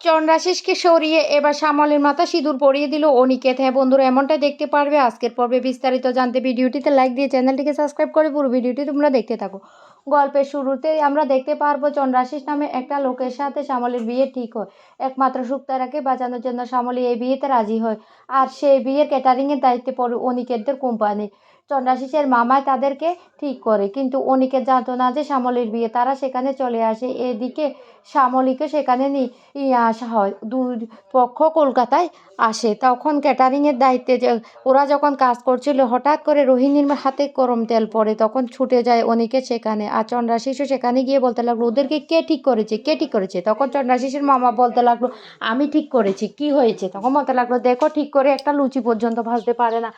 চন্দ্রাশিসকে সরিয়ে এবার শ্যামলীর মাথা সিঁদুর পরিয়ে দিল অনিকেত। হ্যাঁ বন্ধুরা, এমনটাই দেখতে পারবে আজকের পর্বে। বিস্তারিত জানতে ভিডিওটিতে লাইক দিয়ে চ্যানেলটিকে সাবস্ক্রাইব করে পুরো ভিডিওটি তোমরা দেখতে থাকো। গল্পের শুরুতেই আমরা দেখতে পারবো চন্দ্রাশিস নামে একটা লোকের সাথে শ্যামলীর বিয়ে ঠিক হয়। একমাত্র শুক্তারাকে বাঁচানোর জন্য শ্যামলী এই বিয়েতে রাজি হয়। আর সেই বিয়ের ক্যাটারিংয়ের দায়িত্বে পড়ে অনিকেতদের কোম্পানি। চন্দ্রাশিসের মামাই তাদেরকে ঠিক করে, কিন্তু অনিকেত জানতো না যে শ্যামলীর বিয়ে। তারা সেখানে চলে আসে। এদিকে শ্যামলীকে সেখানে নিয়ে আসা হয়। দুই পক্ষ কলকাতায় আসে। তখন ক্যাটারিংয়ের দায়িত্বে যে ওরা যখন কাজ করছিল, হঠাৎ করে রোহিণীর হাতে গরম তেল পড়ে। তখন ছুটে যায় অনিকেত সেখানে। আর চন্দ্রাশিসও সেখানে গিয়ে বলতে লাগলো, ওদেরকে কে ঠিক করেছে, কে ঠিক করেছে? তখন চন্দ্রাশিসের মামা বলতে লাগলো, আমি ঠিক করেছি। কি হয়েছে? তখন বলতে লাগলো, দেখো, ঠিক করে একটা লুচি পর্যন্ত ভাজতে পারে না,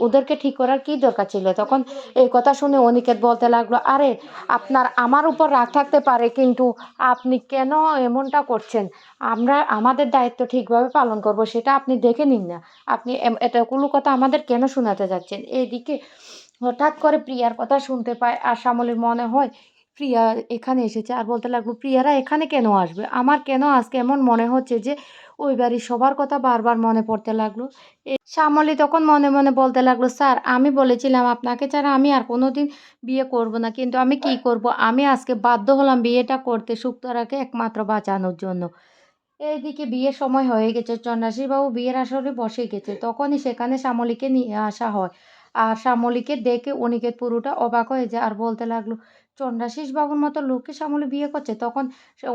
ওদেরকে ঠিক করার কি দরকার ছিল? তখন এই কথা শুনে অনিকেত বলতে লাগলো, আরে আপনার আমার উপর রাগ থাকতে পারে, কিন্তু আপনি কেন এমনটা করছেন? আমরা আমাদের দায়িত্ব ঠিকভাবে পালন করব, সেটা আপনি দেখে নিন না। আপনি এতগুলো কথা আমাদের কেন শোনাতে যাচ্ছেন? এইদিকে হঠাৎ করে প্রিয়ার কথা শুনতে পায়। আর শ্যামলীর মনে হয় প্রিয়া এখানে এসেছে। আর বলতে লাগলো, প্রিয়ারা এখানে কেন আসবে? আমার কেন আজকে এমন মনে হচ্ছে যে ওই বাড়ির সবার কথা বারবার মনে পড়তে লাগলো। শ্যামলী তখন মনে মনে বলতে লাগলো, স্যার, আমি বলেছিলাম আপনাকে ছাড়া আমি আর কোনোদিন বিয়ে করব না, কিন্তু আমি কি করব? আমি আজকে বাধ্য হলাম বিয়েটা করতে শুক্তারাকে একমাত্র বাঁচানোর জন্য। এইদিকে বিয়ের সময় হয়ে গেছে। সন্ন্যাসীবাবু বিয়ের আসরে বসে গেছে। তখনই সেখানে শ্যামলীকে নিয়ে আসা হয়। আর শ্যামলীকে দেখে অনিকেত পুরোটা অবাক হয়ে যায়। আর বলতে লাগলো, চন্দ্রাশিস বাবুর মতো লোককে শ্যামলী বিয়ে করছে? তখন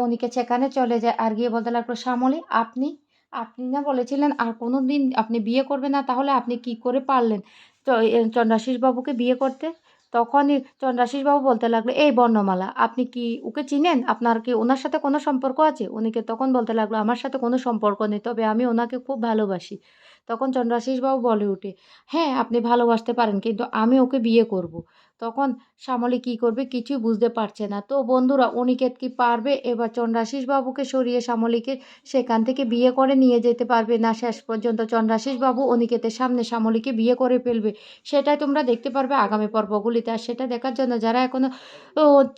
অনিকেত সেখানে চলে যায়। আর গিয়ে বলতে লাগলো, শ্যামলী, আপনি আপনি না বলেছিলেন আর কোনো দিন আপনি বিয়ে করবেন না? তাহলে আপনি কি করে পারলেন চন্দ্রাশিস বাবুকে বিয়ে করতে? তখনই চন্দ্রাশিস বাবু বলতে লাগলো, এই বর্ণমালা, আপনি কি ওকে চিনেন? আপনার কি ওনার সাথে কোনো সম্পর্ক আছে? উনিকে তখন বলতে লাগলো, আমার সাথে কোনো সম্পর্ক নেই, তবে আমি ওনাকে খুব ভালোবাসি। তখন চন্দ্রাশিস বাবু বলে ওঠে, হ্যাঁ, আপনি ভালোবাসতে পারেন, কিন্তু আমি ওকে বিয়ে করব। তখন শ্যামলী কী করবে কিছুই বুঝতে পারছে না। তো বন্ধুরা, অনিকেত কি পারবে এবার চন্দ্রাশিস বাবুকে সরিয়ে শ্যামলীকে সেখান থেকে বিয়ে করে নিয়ে যেতে পারবে, না শেষ পর্যন্ত চন্দ্রাশিস বাবু অনিকেতের সামনে শ্যামলীকে বিয়ে করে ফেলবে? সেটাই তোমরা দেখতে পারবে আগামী পর্বগুলিতে। আর সেটা দেখার জন্য যারা এখনও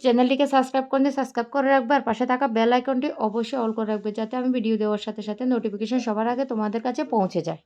চ্যানেলটিকে সাবস্ক্রাইব করেনি, সাবস্ক্রাইব করে রাখবে। আর পাশে থাকা বেল আইকনটি অবশ্যই অল করে রাখবে, যাতে আমি ভিডিও দেওয়ার সাথে সাথে নোটিফিকেশন সবার আগে তোমাদের কাছে পৌঁছে যায়।